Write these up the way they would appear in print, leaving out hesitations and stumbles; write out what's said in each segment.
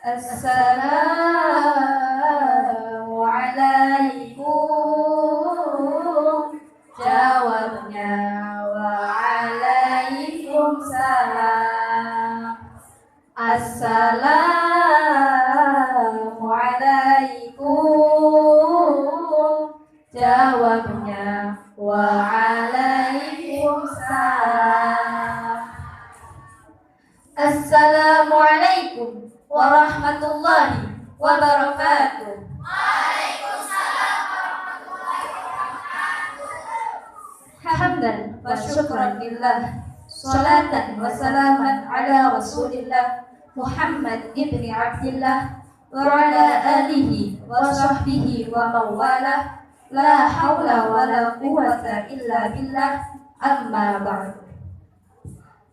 Assalamualaikum. Jawabnya waalaikumsalam. Assalamualaikum. Jawabnya waalaikumsalam. Assalamualaikum warahmatullahi wabarakatuh. Hamdan wa syukran lillah, salatan wa salaman ala rasulillah Muhammad ibni Abdillah wa ala alihi wa sahbihi wa mawalah, la hawla wa la quwwata illa billah, amma ba'd.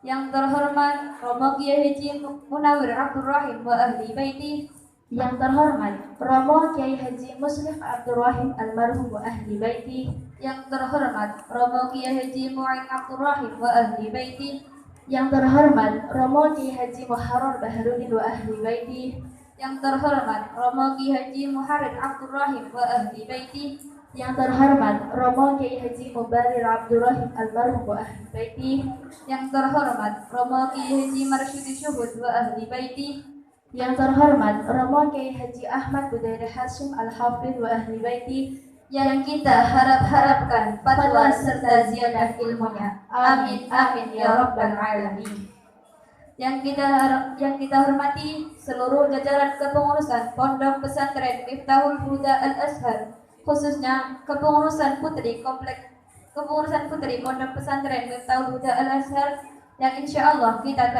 Yang terhormat Romo Kiai Haji Munawir Abdur Rahim wa ahli baiti, yang terhormat Romo Kiai Haji Muslim Abdur Rahim almarhum wa ahli baiti, yang terhormat Romo Kiai Haji Mu'in Abdur Rahim wa ahli baiti, yang terhormat Romo Kiai Haji Muharrar Baharudin wa ahli baiti, yang terhormat Romo Kiai Haji Muharrid Abdur Rahim wa ahli baiti, yang terhormat Romo Kiai Haji Mubarir Abdur Rahim almarhum wa ahli baiti, yang terhormat Romo Kiai Haji Marsyudi Syuhud wa ahli baiti, yang terhormat Romo Kiai Haji Ahmad Budairi Hasyim Al-Hafidh wa ahli baiti, yang kita harapkan fatwa serta ziyadah ilmunya. Amin amin ya rabbal alamin. Yang kita hormati seluruh jajaran kepengurusan Pondok Pesantren Miftahul Huda Al-Azhar, khususnya kepengurusan putri kepengurusan putri Pondok Pesantren Miftahul Huda Al-Azhar, yang insyaallah kita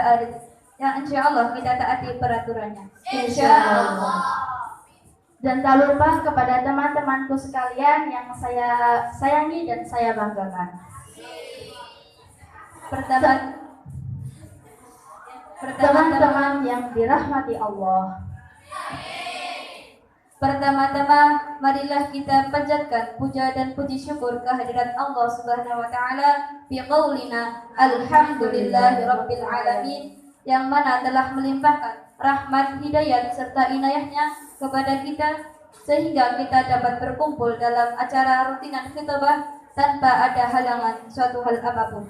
taati peraturannya. Insyaallah. Dan tak lupa kepada teman-temanku sekalian yang saya sayangi dan saya banggakan. Teman-teman yang dirahmati Allah. Pertama-tama, marilah kita panjatkan puja dan puji syukur kehadirat Allah Subhanahu wa taala bi qaulina alhamdulillahirabbil alamin, yang mana telah melimpahkan rahmat, hidayat serta inayahnya kepada kita sehingga kita dapat berkumpul dalam acara rutinan khutbah tanpa ada halangan suatu hal apapun.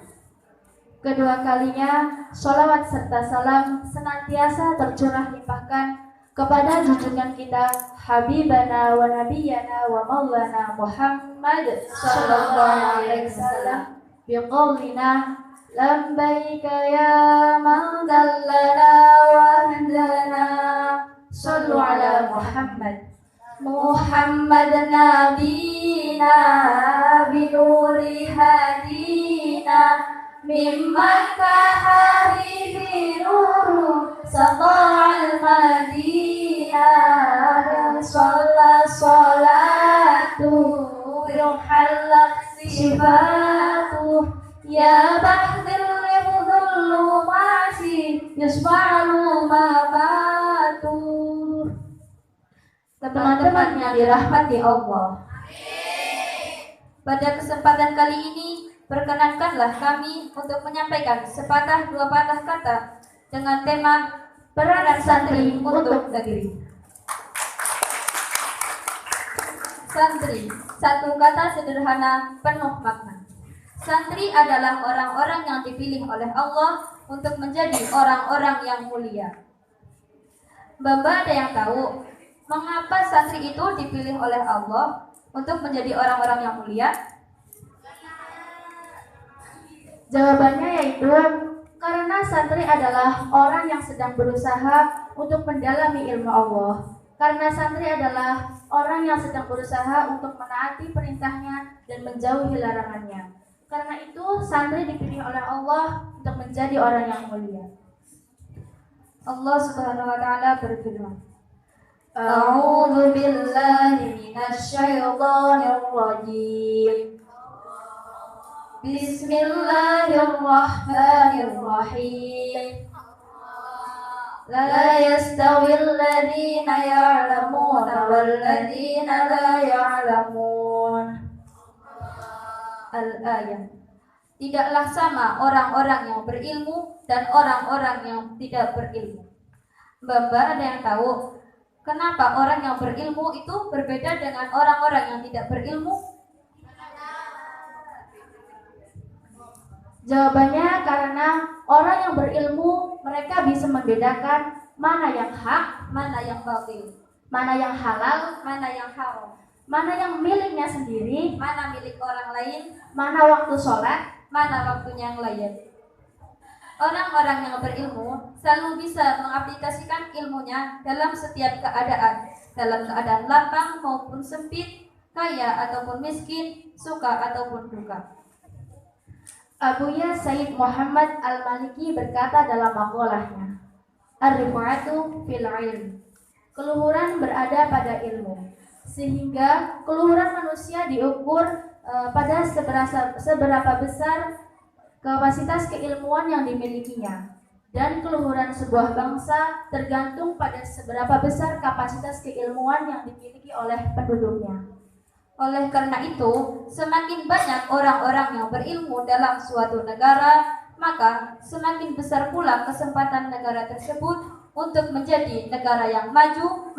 Kedua kalinya, sholawat serta salam senantiasa tercurah limpahkan kepada junjungan kita Habibana wa Nabiyana wa Maulana Muhammad sallallahu alaihi wasallam biqaulina labbaika ya man dallana wa hadana sallu ala Muhammad nabina binuri hadina mimma kaharihi nuru saqa'al madinah salatu yuhallak sifatu ya bahdil limudullu ma'asi yusma'alu ma'atu. Teman-teman yang dirahmati Allah, pada kesempatan kali ini perkenankanlah kami untuk menyampaikan sepatah dua patah kata dengan tema peran santri untuk negeri. Santri, satu kata sederhana penuh makna. Santri adalah orang-orang yang dipilih oleh Allah untuk menjadi orang-orang yang mulia. Bapak ada yang tahu mengapa santri itu dipilih oleh Allah untuk menjadi orang-orang yang mulia? Jawabannya yaitu karena santri adalah orang yang sedang berusaha untuk mendalami ilmu Allah. Karena santri adalah orang yang sedang berusaha untuk menaati perintahnya dan menjauhi larangannya. Karena itu santri dipilih oleh Allah untuk menjadi orang yang mulia. Allah Subhanahu wa taala berfirman, A'udzu billahi minasy syaithanir rajim. Bismillahirrahmanirrahim. La yastawil ladzina ya'lamuna wal ladzina la ya'lamun. Al-ayat. Tidaklah sama orang-orang yang berilmu dan orang-orang yang tidak berilmu. Mbak-mbak ada yang tahu kenapa orang yang berilmu itu berbeda dengan orang-orang yang tidak berilmu? Jawabannya karena orang yang berilmu mereka bisa membedakan mana yang hak, mana yang batil, mana yang halal, mana yang haram, mana yang miliknya sendiri, mana milik orang lain, mana waktu sholat, mana waktunya yang layak. Orang-orang yang berilmu selalu bisa mengaplikasikan ilmunya dalam setiap keadaan, dalam keadaan lapang maupun sempit, kaya ataupun miskin, suka ataupun duka. Abuya Sayyid Muhammad Al-Maliki berkata dalam makolahnya, Ar-rifa'atu fil ilm. Keluhuran berada pada ilmu. Sehingga keluhuran manusia diukur pada seberapa besar kapasitas keilmuan yang dimilikinya. Dan keluhuran sebuah bangsa tergantung pada seberapa besar kapasitas keilmuan yang dimiliki oleh penduduknya. Oleh karena itu, semakin banyak orang-orang yang berilmu dalam suatu negara, maka semakin besar pula kesempatan negara tersebut untuk menjadi negara yang maju,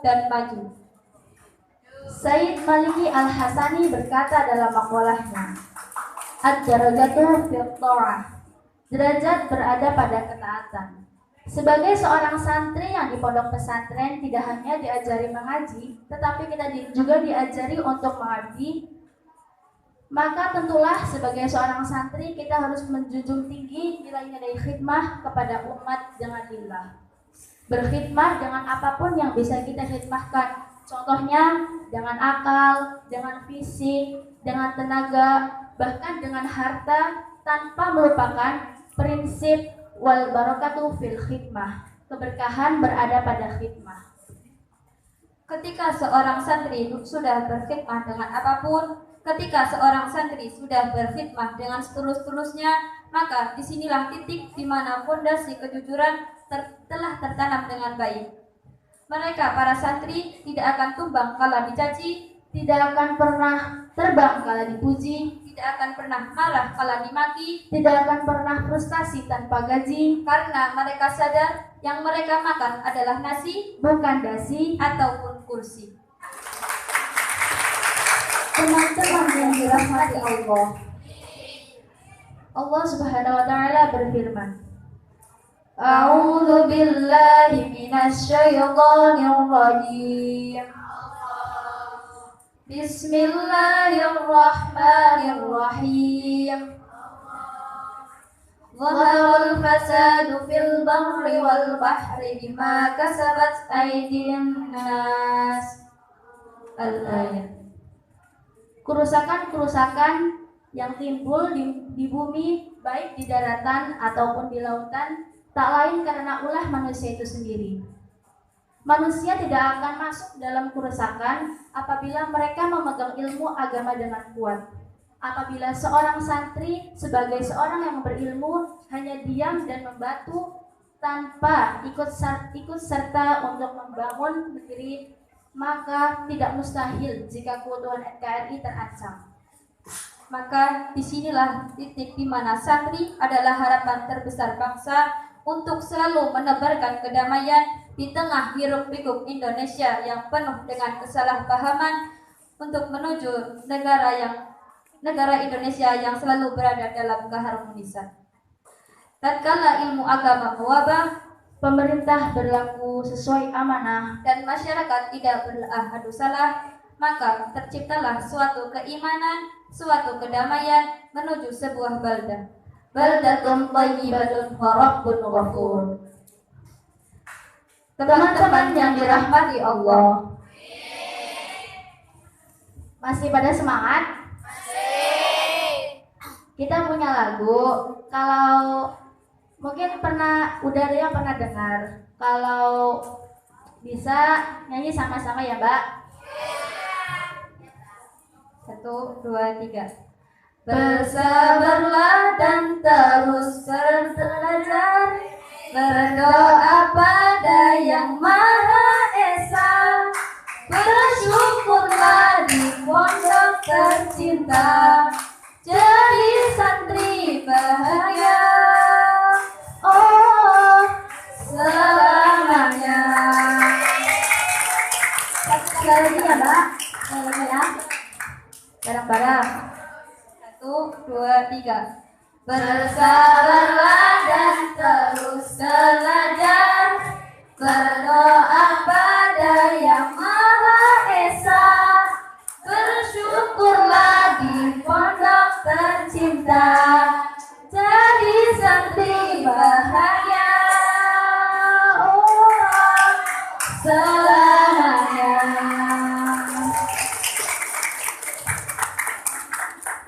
dan maju. Sayyid Maliki Al-Hasani berkata dalam makolahnya, Ad-darajatu fil ta'ah. Derajat berada pada ketaatan. Sebagai seorang santri yang di pondok pesantren tidak hanya diajari mengaji, tetapi kita juga diajari untuk mengabdi. Maka tentulah sebagai seorang santri kita harus menjunjung tinggi nilai-nilai khidmah kepada umat dengan lillah. Berkhidmah dengan apapun yang bisa kita khidmahkan. Contohnya dengan akal, dengan fisik, dengan tenaga, bahkan dengan harta, tanpa melupakan prinsip wal barakatu fil khidmah. Keberkahan berada pada khidmah. Ketika seorang santri sudah berkhidmah dengan apapun, ketika seorang santri sudah berkhidmah dengan setulus-tulusnya, maka disinilah titik di mana fondasi kejujuran telah tertanam dengan baik. Mereka para santri tidak akan tumbang kala dicaci, tidak akan pernah terbang kala dipuji, tidak akan pernah marah kala dimaki, tidak akan pernah frustasi tanpa gaji, karena mereka sadar yang mereka makan adalah nasi, bukan dasi ataupun kursi. Teman-teman yang dirahmati Allah, Allah Subhanahu wa taala berfirman, A'udzu billahi minasy syaithanir rajim. Bismillahirrahmanirrahim. Zaharal fasadu fil barri wal bahri bima kasabat aydin nas. Al-ayat. Kerusakan-kerusakan yang timbul di bumi, baik di daratan ataupun di lautan, tak lain karena ulah manusia itu sendiri. Manusia tidak akan masuk dalam kerusakan apabila mereka memegang ilmu agama dengan kuat. Apabila seorang santri sebagai seorang yang berilmu hanya diam dan membantu tanpa ikut serta untuk membangun negeri, maka tidak mustahil jika keutuhan NKRI terancam. Maka disinilah titik di mana santri adalah harapan terbesar bangsa untuk selalu menebarkan kedamaian di tengah hiruk-pikuk Indonesia yang penuh dengan kesalahpahaman untuk menuju negara Indonesia yang selalu berada dalam keharmonisan. Tatkala ilmu agama mewabah, pemerintah berlaku sesuai amanah, dan masyarakat tidak beradu salah, maka terciptalah suatu keimanan, suatu kedamaian menuju sebuah baldah. Baldatun thayyibatun wa rabbun ghafur. Teman-teman yang dirahmati Allah, masih pada semangat? Masih. Kita punya lagu, kalau mungkin udah ada yang pernah dengar. Kalau bisa nyanyi sama-sama ya, Mbak. 1, 2, 3. Bersabarlah dan terus belajar, berdoa pada Yang Maha Esa, bersyukurlah di pondok tercinta, jadi santri bahagia. Oh, selamat Mbak. Ya. Barang-barang. 1, 2, 3. Bersabarlah dan terus belajar, berdoa pada Yang Maha Esa, bersyukurlah di pondok tercinta, jadi santri bahagia Allah selamanya.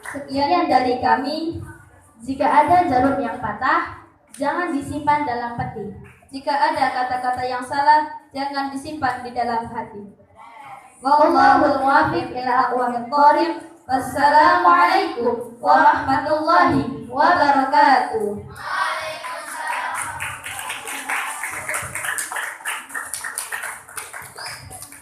Sekian dari kami. Jika ada jarum yang patah, jangan disimpan dalam peti. Jika ada kata-kata yang salah, jangan disimpan di dalam hati. Wallahul muwaffiq ila aqwamit thoriq. Wassalamualaikum warahmatullahi wabarakatuh.